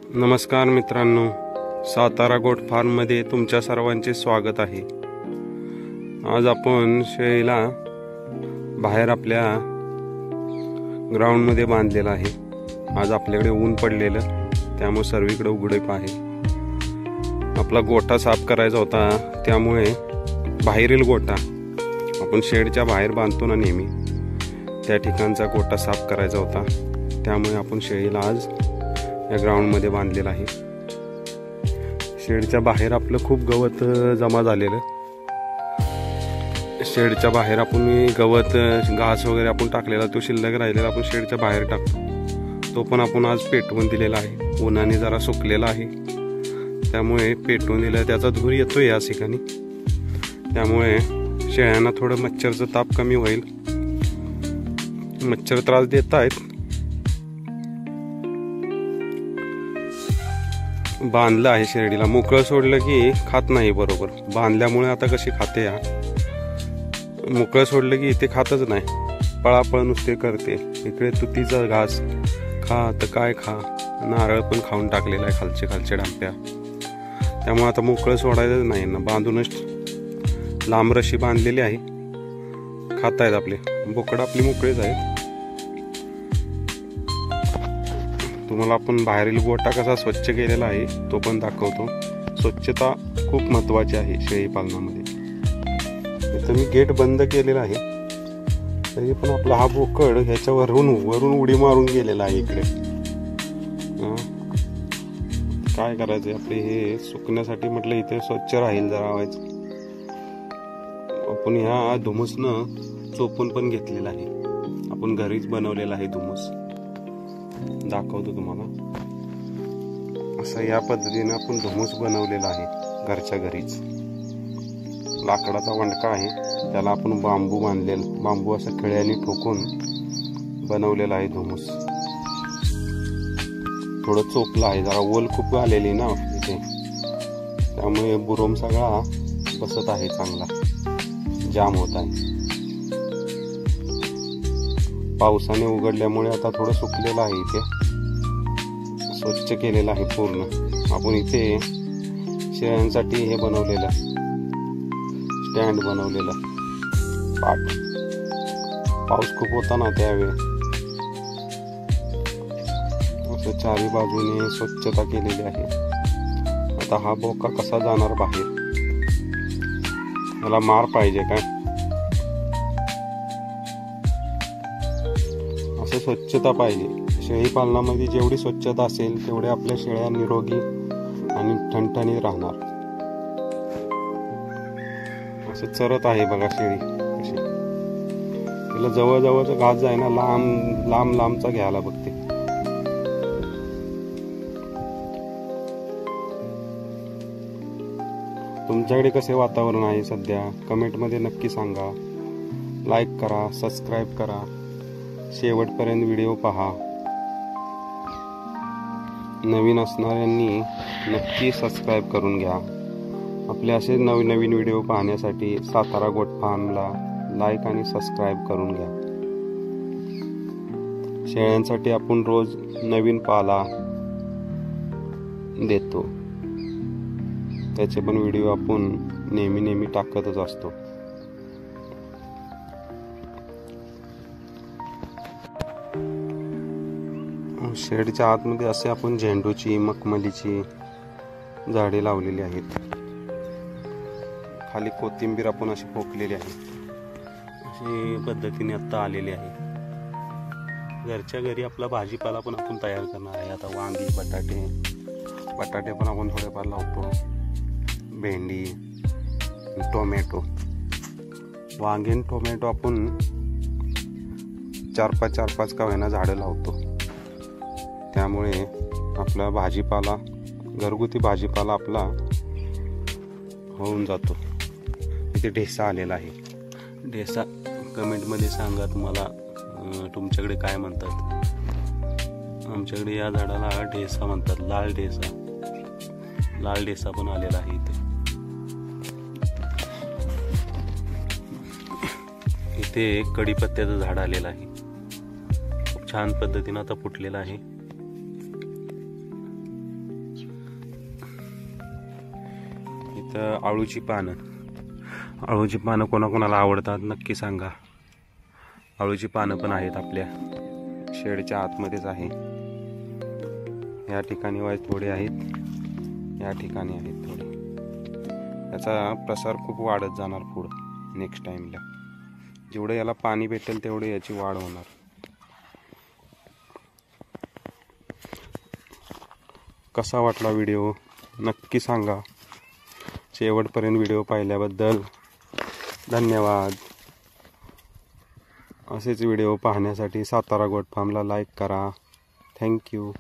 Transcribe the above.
नमस्कार मित्रांनो, सातारा गोट फार्ममध्ये तुमच्या सर्वांचे स्वागत आहे। आज आपण शेळीला बाहेर आपल्या ग्राउंडमध्ये बांधलेला आहे। आज आपल्याकडे ऊन पडलेलं, त्यामुळे सर्वीकडे उघडीप आहे। आपला गोठा साफ करायचा होता, त्यामुळे बाहेरील गोठा आपण शेडच्या बाहेर बांधतो ना नेहमी, त्या ठिकाणचा गोठा साफ करायचा होता। त्यामुळे आपण शेळीला आज या ग्राउंड मध्ये बांधलेला आहे। शेडच्या बाहेर आपलं खूप गवत जमा झालेलं। शेडच्या बाहेर आपण गवत घास वगैरे आपण टाकलेला, तो शिल्लक राहिलेला आपण शेडच्या बाहेर टाकतो। तो पण आपण आज पेटवून दिलेला आहे। उन्हाने जरा सुकलेला आहे, त्यामुळे पेटवून दिला, त्याचा धूर येतोय या ठिकाणी। त्यामुळे शेळ्यांना थोडं मच्छरचा ताप कमी होईल। मच्छर त्रास देत आहेत। बांधलं आहे शेळीला, मोकळं सोडलं की खात नाही बरोबर। बांधल्यामुळे आता कशी खाते या, मोकळं सोडलं की इथे खातच नाही, पळापळ नुसते करते। इकडे तुतीचा घास खा तर काय खा, नारळ पण खाऊन टाकलेला आहे खालचे डांप्या। त्यामुळे आता मोकळं सोडायचं नाही ना, बांधूनच लांब रशी बांधलेली आहे। खातायत आपले बोकड, आपली मोकळेच आहेत। तुम्हाला आपण बाहेरील गोठा कसा स्वच्छ केलेला आहे तो पण दाखवतो। स्वच्छता खूप महत्त्वाची आहे शेळी पालनामध्ये। इथं मी गेट बंद केलेला आहे, तरी पण आपला हा बोकड ह्याच्यावरून उडी मारून गेलेला आहे इकडे। काय करायचंय, आपले हे सुकण्यासाठी म्हटलं इथे स्वच्छ राहील जरा व्हायचं। आपण ह्या धुमसनं चोपून पण घेतलेला आहे, आपण घरीच बनवलेला आहे धुमस, दाखवतो तुम्हाला। असं या पद्धतीने आपण धुमूस बनवलेला आहे घरच्या घरीच। लाकडाचा वंडका आहे, त्याला आपण बांबू बांधलेला, बांबू असं खिळ्याने ठोकून बनवलेला आहे धुमूस। थोडं चोपलं आहे, जरा ओल खूप आलेली ना इथे, त्यामुळे बुरोम सगळा बसत आहे, चांगला जाम होत आहे। पावसाने उघडल्यामुळे आता थोडं सुकलेलं आहे, इथे स्वच्छ केलेलं आहे पूर्ण। आपण इथे शेळ्यांसाठी हे बनवलेलं स्टँड बनवलेलं पाट, पाऊस खूप होता ना त्यावेळी, असं चारी बाजूने स्वच्छता केलेली आहे। आता हा बोका कसा जाणार बाहेर, मला मार पाहिजे काय, असं स्वच्छता पाहिजे। शेळी पालनामध्ये जेवढी स्वच्छता असेल तेवढे आपल्या शेळ्या निरोगी आणि ठणठणीत राहणार। असं चरत आहे बघा शेळी कशी, तिला जवळजवळचा घास आहे ना, लांबचा घ्यायला बघते। तुमच्याकडे कसे वातावरण आहे सध्या, कमेंटमध्ये नक्की सांगा। लाईक करा, सबस्क्राईब करा, शेवटपर्यंत व्हिडिओ पहा। नवीन असणाऱ्यांनी नक्की सबस्क्राईब करून घ्या। आपले असे नवीन व्हिडिओ पाहण्यासाठी सातारा गोट फार्मला लाईक आणि सबस्क्राईब करून घ्या। शेळ्यांसाठी आपण रोज नवीन पाला देतो, त्याचे पण व्हिडिओ आपण नेहमी टाकतच असतो। शेडच्या आतमध्ये असे आपण झेंडूची, मखमलीची झाडे लावलेली आहेत। खाली कोथिंबीर आपण अशी पोकलेली आहे, अशी पद्धतीने आता आलेली आहे। घरच्या घरी आपला भाजीपाला पण आपण तयार करणार आहे। आता वांगी, बटाटे पण आपण थोडेफार लावतो, भेंडी, टोमॅटो। वांगी आणि टोमॅटो आपण 4-5 का होईना झाडं लावतो, त्यामुळे आपला भाजीपाला, घरगुती भाजीपाला आपला होऊन जातो। इथे ढेसा आलेला आहे, ढेसा कमेंटमध्ये सांगा तुम्हाला तुमच्याकडे काय म्हणतात। आमच्याकडे या झाडाला ढेसा म्हणतात, लाल ढेसा पण आलेला आहे इथे। इथे कढीपत्त्याचं झाड आलेलं आहे, खूप छान पद्धतीने आता फुटलेलं आहे। इथं आळूची पानं. आळूची पानं कोणाकोणाला आवडतात नक्की सांगा. आळूची पानं पण आहेत आपल्या शेडच्या आतमध्येच आहे. या ठिकाणी थोडे आहेत, या ठिकाणी आहेत थोडे. याचा प्रसार खूप वाढत जाणार पुढं नेक्स्ट टाईमला. जेवढं याला पाणी भेटेल तेवढे याची वाढ होणार. कसा वाटला व्हिडिओ नक्की सांगा. शेवटपर्यंत व्हिडिओ पाहिल्याबद्दल धन्यवाद. असेच व्हिडिओ पाहण्यासाठी सातारा गोट फार्मला लाईक करा. थँक्यू.